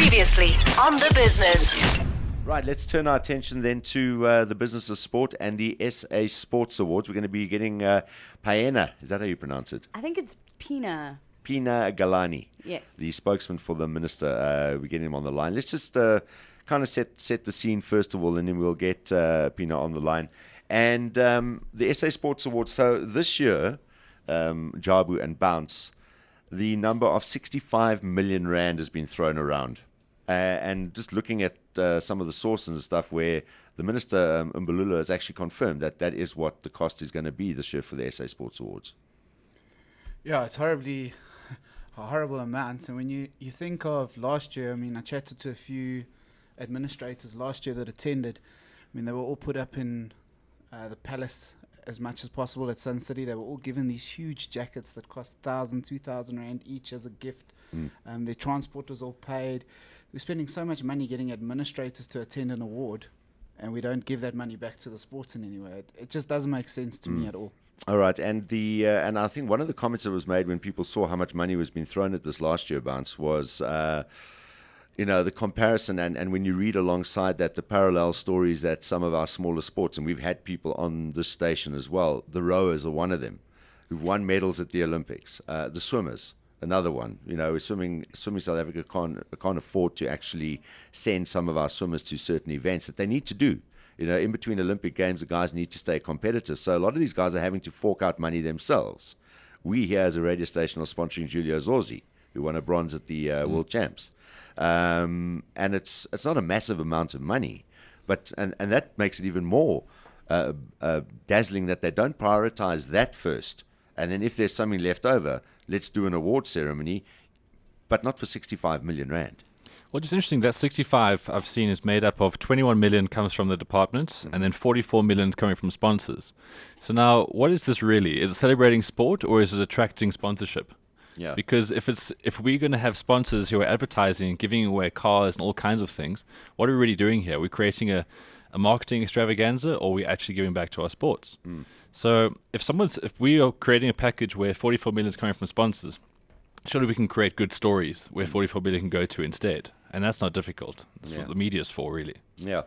Previously on the business. Right, let's turn our attention then to the business of sport and the SA Sports Awards. We're going to be getting Paena, is that how you pronounce it? I think it's Pina. Pina Galani, Yes. the spokesman for the minister. We're getting him on the line. Let's just kind of set the scene first of all, and then we'll get Pina on the line. And the SA Sports Awards, so this year, Jabu and Bounce, the number of 65 million rand has been thrown around. And just looking at some of the sources and stuff where the Minister, Mbulula, has actually confirmed that that is what the cost is going to be this year for the SA Sports Awards. Yeah, it's a horrible amount. And when you think of last year, I mean, I chatted to a few administrators last year that attended. I mean, they were all put up in the palace as much as possible at Sun City. They were all given these huge jackets that cost 1,000, 2,000 rand each as a gift. Their transport was all paid. We're spending so much money getting administrators to attend an award, and we don't give that money back to the sports in any way. It just doesn't make sense to me at all. All right, and and I think one of the comments that was made when people saw how much money was being thrown at this last year, Bounce, was the comparison, and when you read alongside that the parallel stories that some of our smaller sports, and we've had people on this station as well, the rowers are one of them, who've won medals at the Olympics, the swimmers. Another one, swimming South Africa can't afford to actually send some of our swimmers to certain events that they need to do. In between Olympic Games, the guys need to stay competitive. So a lot of these guys are having to fork out money themselves. We here as a radio station are sponsoring Giulio Zorzi, who won a bronze at the World Champs. And it's not a massive amount of money, but and that makes it even more dazzling that they don't prioritize that first. And then if there's something left over, let's do an award ceremony, but not for 65 million rand. Well, it's interesting that 65 I've seen is made up of 21 million comes from the departments and then 44 million is coming from sponsors. So now, what is this really? Is it celebrating sport or is it attracting sponsorship? Yeah. Because if we're going to have sponsors who are advertising and giving away cars and all kinds of things, what are we really doing here? We're creating a marketing extravaganza, or are we actually giving back to our sports? So if we are creating a package where 44 million is coming from sponsors, surely we can create good stories where 44 million can go to instead. And that's not difficult. That's what the media is for, really. Yeah.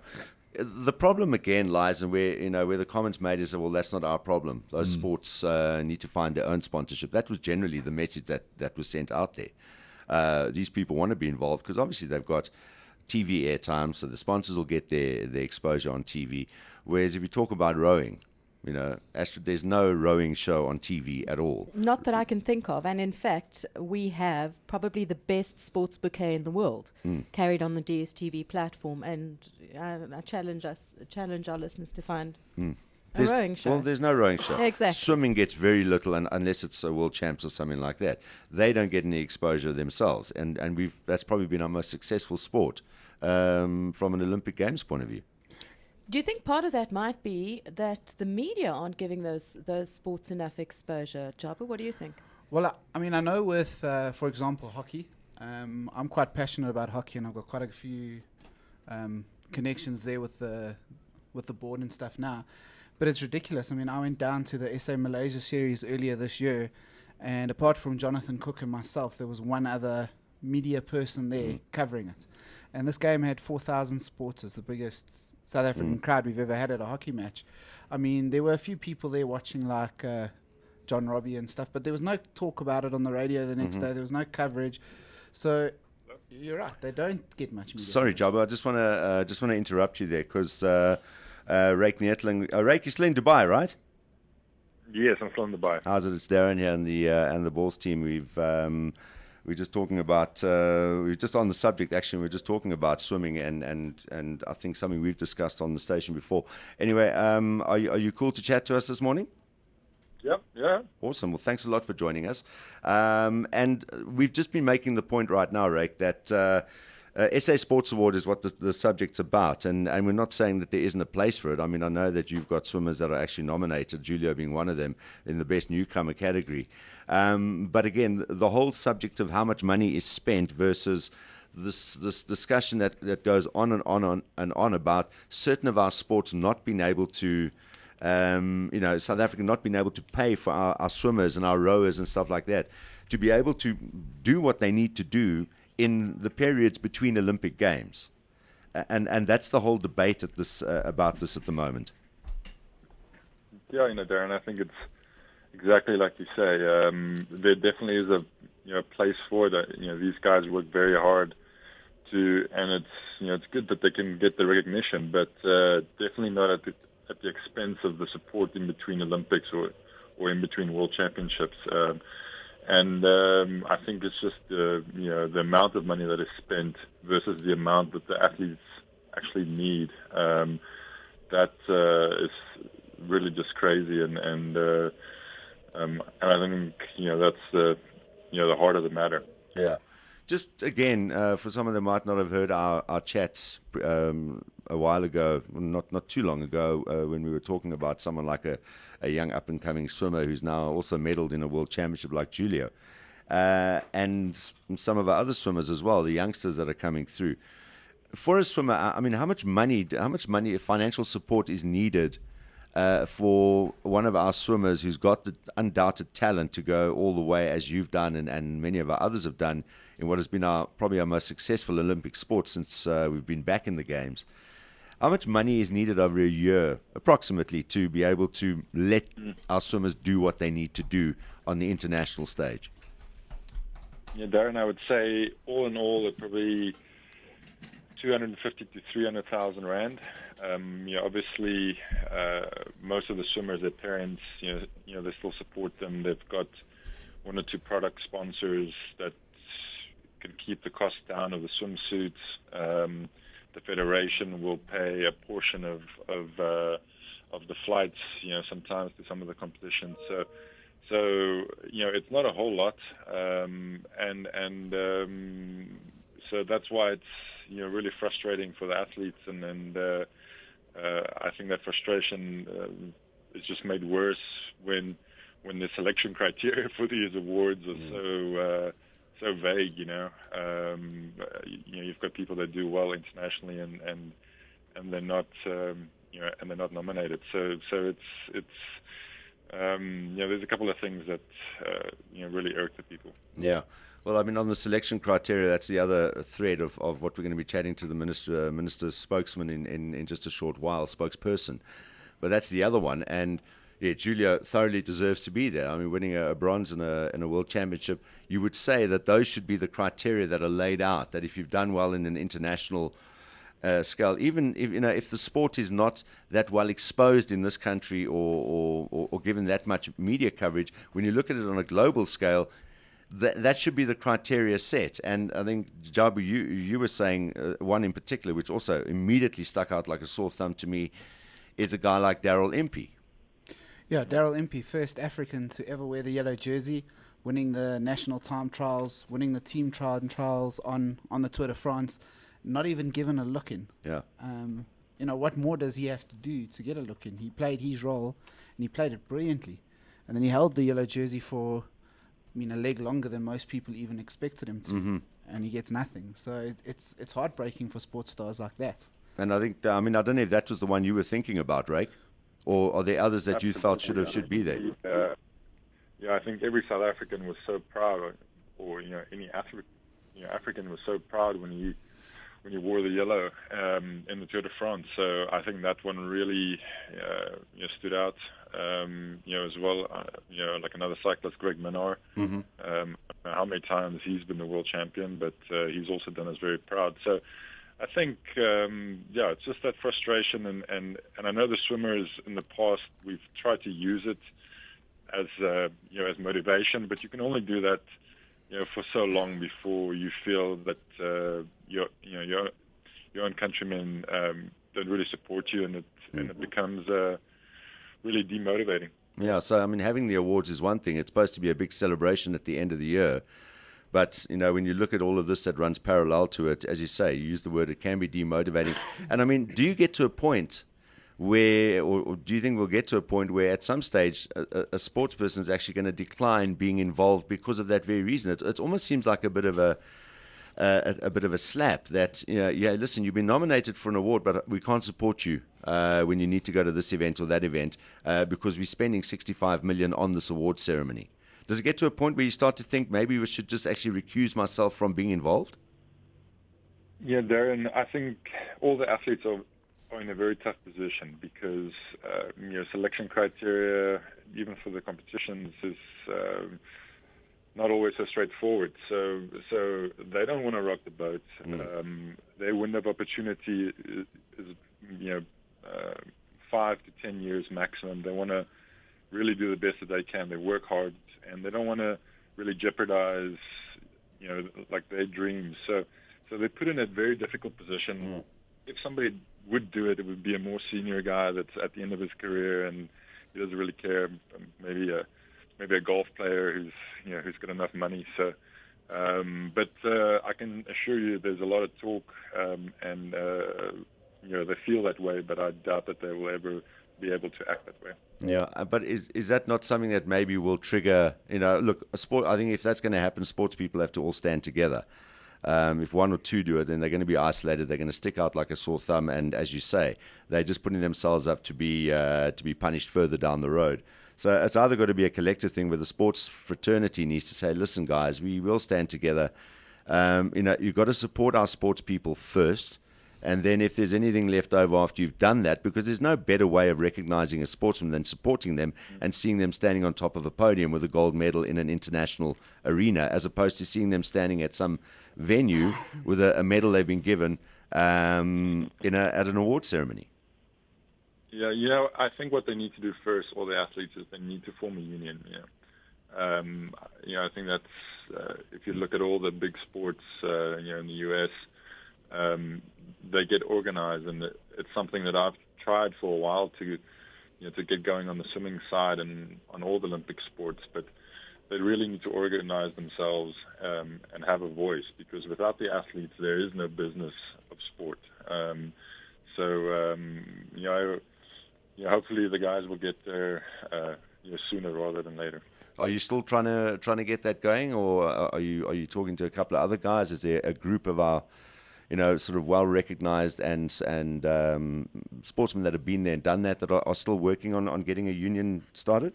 The problem again lies in where the comments made is, well, that's not our problem. Those sports need to find their own sponsorship. That was generally the message that was sent out there. These people want to be involved because obviously they've got TV airtime, so the sponsors will get their exposure on TV. Whereas if you talk about rowing, there's no rowing show on TV at all. Not that I can think of. And in fact, we have probably the best sports bouquet in the world carried on the DSTV platform. And I challenge our listeners to find a rowing show. Well, there's no rowing show. Exactly. Swimming gets very little, unless it's a World Champs or something like that. They don't get any exposure themselves. And that's probably been our most successful sport from an Olympic Games point of view. Do you think part of that might be that the media aren't giving those sports enough exposure? Jabu, what do you think? Well, I mean, I know with, for example, hockey. I'm quite passionate about hockey, and I've got quite a few connections there with the board and stuff now. But it's ridiculous. I mean, I went down to the SA Malaysia series earlier this year, and apart from Jonathan Cook and myself, there was one other media person there covering it. And this game had 4,000 supporters, the biggest South African crowd we've ever had at a hockey match. I mean, there were a few people there watching, like John Robbie and stuff, but there was no talk about it on the radio the next day. There was no coverage. So you're right, they don't get much media. Sorry, Jabu, I just want to interrupt you there because Rake Neethling, Rake, you're still in Dubai, right? Yes, I'm from Dubai. How's it? It's Darren here and the Balls team. We're just talking about, we're just on the subject, actually, we're just talking about swimming and I think something we've discussed on the station before. Anyway, are you cool to chat to us this morning? Yep, yeah. Awesome. Well, thanks a lot for joining us. And we've just been making the point right now, Rake, that SA Sports Award is what the subject's about, and we're not saying that there isn't a place for it. I mean, I know that you've got swimmers that are actually nominated, Giulio being one of them, in the best newcomer category. But again, the whole subject of how much money is spent versus this discussion that goes on and on about certain of our sports not being able to, South Africa not being able to pay for our swimmers and our rowers and stuff like that, to be able to do what they need to do in the periods between Olympic Games. And that's the whole debate at this about this at the moment. Yeah, Darren, I think it's exactly like you say. There definitely is a place for that. These guys work very hard and it's good that they can get the recognition, but definitely not at the expense of the support in between Olympics or in between World Championships. And I think it's just the amount of money that is spent versus the amount that the athletes actually need. That is really just crazy, and I think that's the heart of the matter. Yeah. Just again, for some of them might not have heard our chat a while ago, not too long ago, when we were talking about someone like a young up-and-coming swimmer who's now also medaled in a world championship like Julio, and some of our other swimmers as well, the youngsters that are coming through. For a swimmer, I mean, how much money, financial support is needed for one of our swimmers who's got the undoubted talent to go all the way as you've done and many of our others have done in what has been probably our most successful Olympic sport since we've been back in the Games? How much money is needed over a year, approximately, to be able to let our swimmers do what they need to do on the international stage? Yeah, Darren, I would say all in all, it probably 250 to 300,000 rand. Obviously, most of the swimmers, their parents, they still support them. They've got one or two product sponsors that can keep the cost down of the swimsuits. The federation will pay a portion of the flights, sometimes to some of the competitions. So it's not a whole lot, so that's why it's really frustrating for the athletes, and I think that frustration is just made worse when the selection criteria for these awards are so vague. You've got people that do well internationally and they're not and they're not nominated. So it's there's a couple of things that really irk the people. Yeah. Well, I mean, on the selection criteria, that's the other thread of what we're going to be chatting to the minister's spokesman in just a short while, spokesperson. But that's the other one. And yeah, Julia thoroughly deserves to be there. I mean, winning a bronze in a world championship, you would say that those should be the criteria that are laid out, that if you've done well in an international scale, even if the sport is not that well exposed in this country or given that much media coverage, when you look at it on a global scale, that should be the criteria set. And I think, Jabu, you were saying one in particular, which also immediately stuck out like a sore thumb to me, is a guy like Daryl Impey. Yeah, Daryl Impey, first African to ever wear the yellow jersey, winning the national time trials, winning the team trials on the Tour de France, not even given a look in. Yeah. What more does he have to do to get a look in? He played his role, and he played it brilliantly. And then he held the yellow jersey for, a leg longer than most people even expected him to, and he gets nothing. So it's heartbreaking for sports stars like that. And I think, I don't know if that was the one you were thinking about, Ray, or are there others that you felt should be there? I think every South African was so proud, or any African was so proud when you wore the yellow in the Tour de France. So I think that one really stood out. As well, like another cyclist, Greg Minnaar. I don't know how many times he's been the world champion, but he's also done us very proud. So I think, it's just that frustration, and I know the swimmers in the past, we've tried to use it as as motivation, but you can only do that for so long before you feel that your own countrymen don't really support you, and it becomes really demotivating. Yeah, so having the awards is one thing. It's supposed to be a big celebration at the end of the year. But, when you look at all of this that runs parallel to it, as you say, you use the word, it can be demotivating. And do you get to a point where, or do you think we'll get to a point where at some stage a sports person is actually going to decline being involved because of that very reason? It almost seems like a bit of a slap that, listen, you've been nominated for an award, but we can't support you when you need to go to this event or that event because we're spending 65 million on this award ceremony. Does it get to a point where you start to think maybe we should just actually recuse myself from being involved? Yeah, Darren, I think all the athletes are in a very tough position because selection criteria, even for the competitions, is not always so straightforward. So they don't want to rock the boat. Their window of opportunity is 5 to 10 years maximum. They want to really do the best that they can. They work hard, and they don't want to really jeopardize, like their dreams. So they're put in a very difficult position. If somebody would do it, it would be a more senior guy that's at the end of his career and he doesn't really care. Maybe a golf player who's got enough money. So, but I can assure you, there's a lot of talk, and they feel that way. But I doubt that they will ever be able to act that way. Yeah, but is that not something that maybe will trigger? Look, a sport. I think if that's going to happen, sports people have to all stand together. If one or two do it, then they're going to be isolated. They're going to stick out like a sore thumb, and as you say, they're just putting themselves up to be punished further down the road. So it's either got to be a collective thing where the sports fraternity needs to say, "Listen, guys, we will stand together. You've got to support our sports people first, and then if there's anything left over after you've done that, because there's no better way of recognizing a sportsman than supporting them and seeing them standing on top of a podium with a gold medal in an international arena, as opposed to seeing them standing at some venue with a medal they've been given at an award ceremony." Yeah, I think what they need to do first, all the athletes, is they need to form a union. I think that's if you look at all the big sports, in the U.S., they get organized, and it's something that I've tried for a while to get going on the swimming side and on all the Olympic sports, but they really need to organize themselves and have a voice, because without the athletes, there is no business of sport. Hopefully the guys will get there sooner rather than later. Are you still trying to get that going, or are you talking to a couple of other guys? Is there a group of our sort of well-recognized and sportsmen that have been there and done that are still working on getting a union started?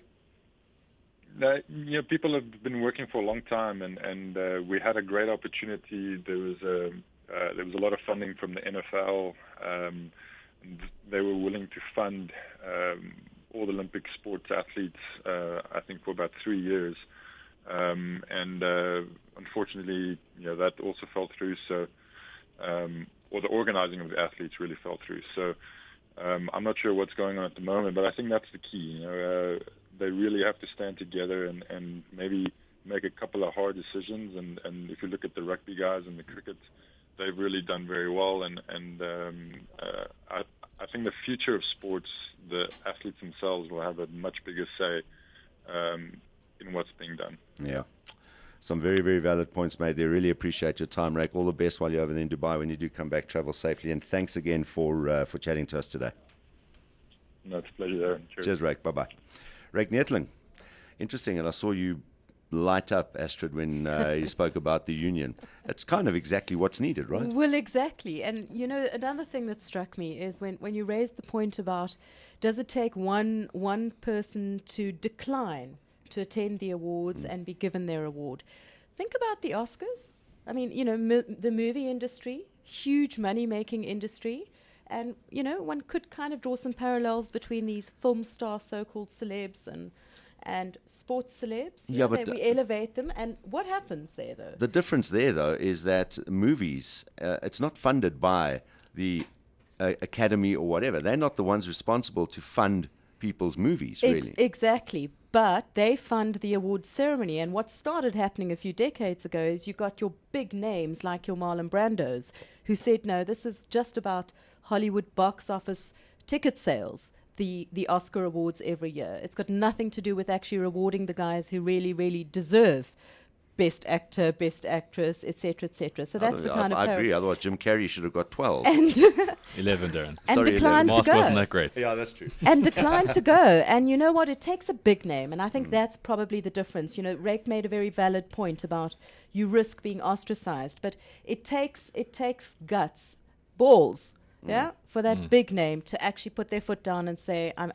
People have been working for a long time, and we had a great opportunity. There was a lot of funding from the NFL. And they were willing to fund all the Olympic sports athletes, I think, for about 3 years. Unfortunately, that also fell through. So, or the organizing of the athletes really fell through. So, I'm not sure what's going on at the moment, but I think that's the key. They really have to stand together and maybe make a couple of hard decisions. And if you look at the rugby guys and the cricket, they've really done very well. I think the future of sports, the athletes themselves will have a much bigger say in what's being done. Yeah. Some very, very valid points made there. Really appreciate your time, Rake. All the best while you're over there in Dubai. When you do come back, travel safely. And thanks again for chatting to us today. No, it's a pleasure. Cheers, Rake. Bye-bye. Rake Neethling. Interesting. And I saw you light up, Astrid, when you spoke about the union. It's kind of exactly what's needed, right? Well, exactly. And, another thing that struck me is when you raised the point about, does it take one person to decline to attend the awards and be given their award? Think about the Oscars. I mean, the movie industry, huge money-making industry. And, one could kind of draw some parallels between these film star so-called celebs and sports celebs. We elevate them. And what happens there, though? The difference there, though, is that movies, it's not funded by the Academy or whatever. They're not the ones responsible to fund people's movies, really. Exactly. But they fund the awards ceremony. And what started happening a few decades ago is you got your big names like your Marlon Brandos who said, no, this is just about Hollywood box office ticket sales. The Oscar awards every year. It's got nothing to do with actually rewarding the guys who really, really deserve Best Actor, Best Actress, etc., etc. So that's the kind of... I agree. Otherwise, Jim Carrey should have got 12. And 11, Darren. And Sorry, declined 11. to Mask go. wasn't that great. Yeah, that's true. And declined to go. And you know what? It takes a big name. And I think that's probably the difference. Rake made a very valid point about you risk being ostracized. But it takes guts, balls, for that big name to actually put their foot down and say, I'm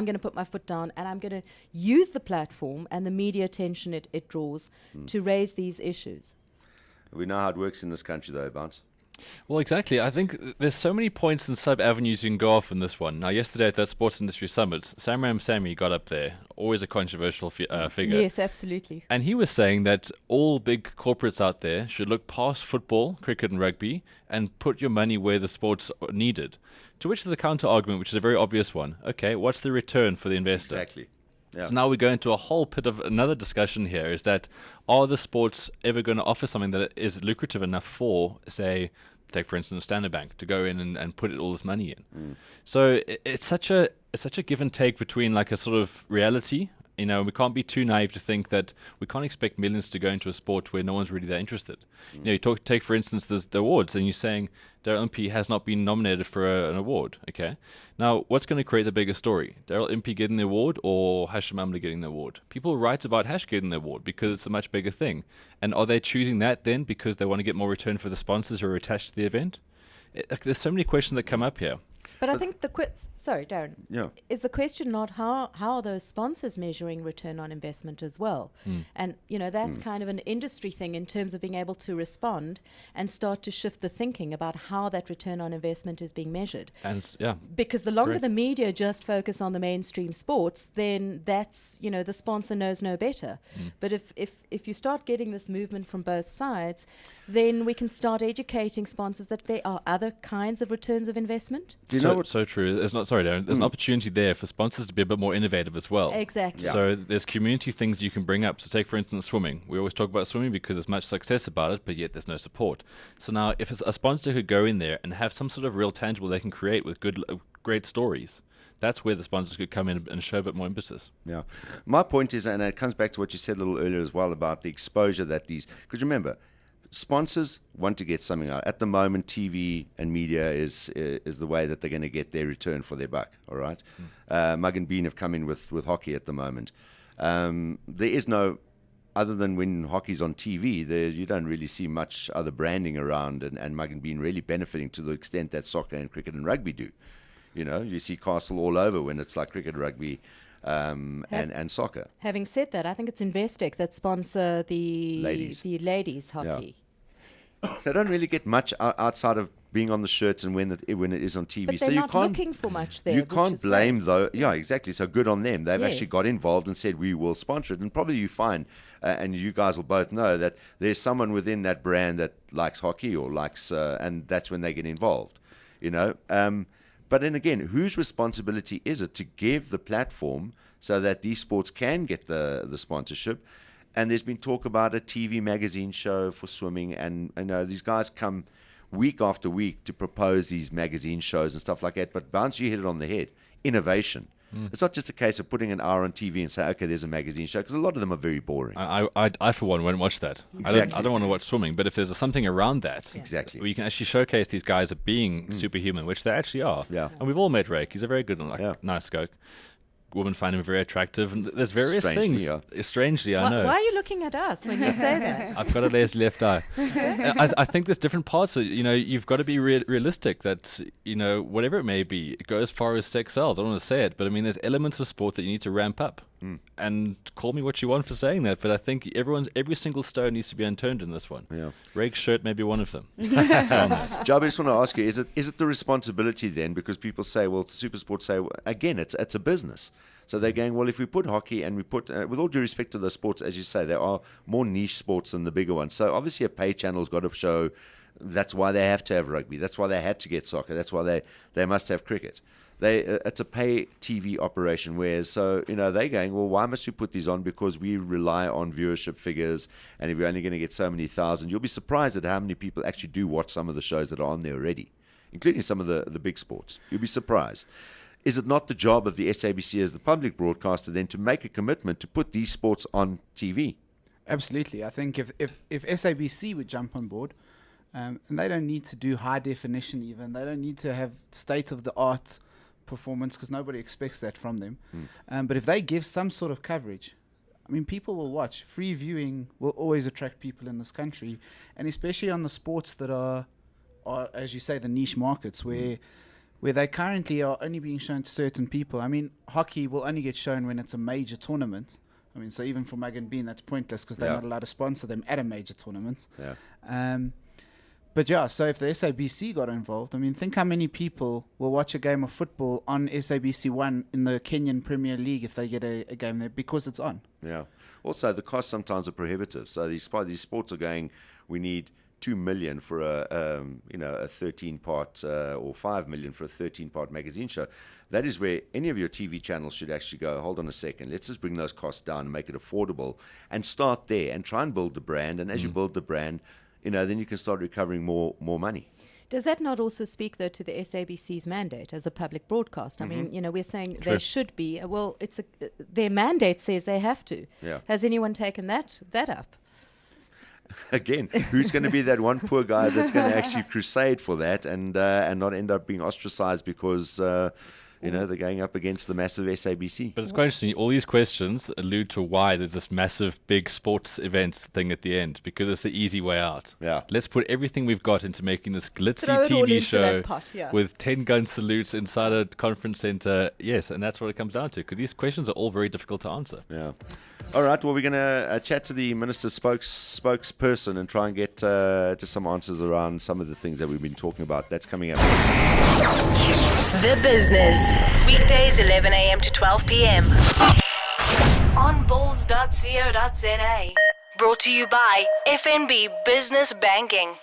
going to put my foot down and I'm going to use the platform and the media attention it draws to raise these issues. We know how it works in this country, though, Bounce. Well, exactly. I think there's so many points and sub-avenues you can go off in this one. Now, yesterday at that Sports Industry Summit, Samram Sami got up there, always a controversial figure. Yes, absolutely. And he was saying that all big corporates out there should look past football, cricket, and rugby and put your money where the sports are needed. To which is the counter argument, which is a very obvious one. Okay, what's the return for the investor? Exactly. Yeah. So now we go into a whole bit of another discussion here, is that are the sports ever going to offer something that is lucrative enough for, say, take for instance Standard Bank to go in and put all this money in? So it's such a give and take between like a sort of reality. You know, we can't be too naive to think that we can't expect millions to go into a sport where no one's really that interested. You know, take for instance the awards, and you're saying Daryl Impey has not been nominated for an award. Okay, now what's going to create the bigger story? Daryl Impey getting the award or Hashim Amla getting the award? People write about Hash getting the award because it's a much bigger thing. And are they choosing that then because they want to get more return for the sponsors who are attached to the event? There's so many questions that come up here. But I think sorry, Darren. Yeah. Is the question not how are those sponsors measuring return on investment as well? And that's kind of an industry thing in terms of being able to respond and start to shift the thinking about how that return on investment is being measured. And yeah, Because the longer Correct. the media just focus on the mainstream sports, then that's the sponsor knows no better. But if you start getting this movement from both sides, then we can start educating sponsors that there are other kinds of returns of investment. Do you know what? so true. There's not sorry, Darren. There's an opportunity there for sponsors to be a bit more innovative as well. Exactly. Yeah. So there's community things you can bring up. So take for instance swimming. We always talk about swimming because there's much success about it, but yet there's no support. So now if a sponsor could go in there and have some sort of real tangible they can create with great stories, that's where the sponsors could come in and show a bit more emphasis. Yeah. My point is, and it comes back to what you said a little earlier as well about the exposure that these, because remember, sponsors want to get something out. At the moment, TV and media is the way that they're going to get their return for their buck. All right. Mug and Bean have come in with hockey at the moment. There is no, other than when hockey's on TV, you don't really see much other branding around, and Mug and Bean really benefiting to the extent that soccer and cricket and rugby do. You know, you see Castle all over when it's like cricket, rugby, and soccer. Having said that, I think it's Investec that sponsor the ladies hockey. They don't really get much outside of being on the shirts and when it is on TV. But so they're you not can't looking for much there. you which can't is blame great. though. Yeah, exactly. So good on them. They've actually Yes. got involved and said we will sponsor it. And probably you find, and you guys will both know that there's someone within that brand that likes hockey or likes, and that's when they get involved. You know. But then again, whose responsibility is it to give the platform so that these sports can get the sponsorship? And there's been talk about a TV magazine show for swimming, and I know these guys come week after week to propose these magazine shows and stuff like that. But Bounce, you hit it on the head. Innovation. It's not just a case of putting an hour on TV and say, okay, there's a magazine show, because a lot of them are very boring. I for one won't watch that. Exactly. I don't want to watch swimming, but if there's something around that, Exactly. where you can actually showcase these guys as being superhuman, which they actually are. Yeah. And we've all met Rake. He's a very good, Yeah. nice guy. Women find him very attractive, and there's various Strangely, things. yeah. Strangely, I know. Why are you looking at us when you say that? I've got a lazy left eye. I think there's different parts. You've got to be realistic that, whatever it may be, it goes as far as sex sells. I don't want to say it, but I mean, there's elements of sport that you need to ramp up. And call me what you want for saying that, but I think every single stone needs to be unturned in this one. Yeah. Rake's shirt may be one of them. Job, I just want to ask you, is it the responsibility then, because people say, well, Supersport say, well, again, it's a business. So they're going, well, if we put hockey and we put, with all due respect to the sports, as you say, there are more niche sports than the bigger ones. So obviously a pay channel's got to show, that's why they have to have rugby. That's why they had to get soccer. That's why they must have cricket. It's a pay TV operation, whereas, so, they're going, well, why must we put these on? Because we rely on viewership figures, and if you're only going to get so many thousand, you'll be surprised at how many people actually do watch some of the shows that are on there already, including some of the big sports. You'll be surprised. Is it not the job of the SABC as the public broadcaster then to make a commitment to put these sports on TV? Absolutely. I think if SABC would jump on board, and they don't need to do high definition even, they don't need to have state-of-the-art performance, because nobody expects that from them. But if they give some sort of coverage, I mean, people will watch. Free viewing will always attract people in this country, and especially on the sports that are as you say, the niche markets where they currently are only being shown to certain people. I mean, hockey will only get shown when it's a major tournament. I mean, so even for Mug and Bean, that's pointless because they're not allowed to sponsor them at a major tournament. Yeah. But yeah, so if the SABC got involved, I mean, think how many people will watch a game of football on SABC One in the Kenyan Premier League if they get a game there because it's on. Yeah. Also, the costs sometimes are prohibitive. So these sports are going. We need 2 million for a 13-part or 5 million for a 13-part magazine show. That is where any of your TV channels should actually go, hold on a second, let's just bring those costs down and make it affordable and start there and try and build the brand. And as you build the brand, then you can start recovering more money. Does that not also speak, though, to the SABC's mandate as a public broadcast? I mean, we're saying True. they should be. Well, their mandate says they have to. Yeah. Has anyone taken that up? Again, who's going to be that one poor guy that's going to actually crusade for that and not end up being ostracized because they're going up against the massive SABC? But it's quite interesting. All these questions allude to why there's this massive, big sports events thing at the end, because it's the easy way out. Yeah. Let's put everything we've got into making this glitzy Throw it all TV into show that pot, yeah. with 10 gun salutes inside a conference center. Yes, and that's what it comes down to, because these questions are all very difficult to answer. Yeah. All right. Well, we're going to chat to the minister's spokesperson and try and get just some answers around some of the things that we've been talking about. That's coming up. The Business. Weekdays 11 a.m. to 12 p.m. on balls.co.za. Brought to you by FNB Business Banking.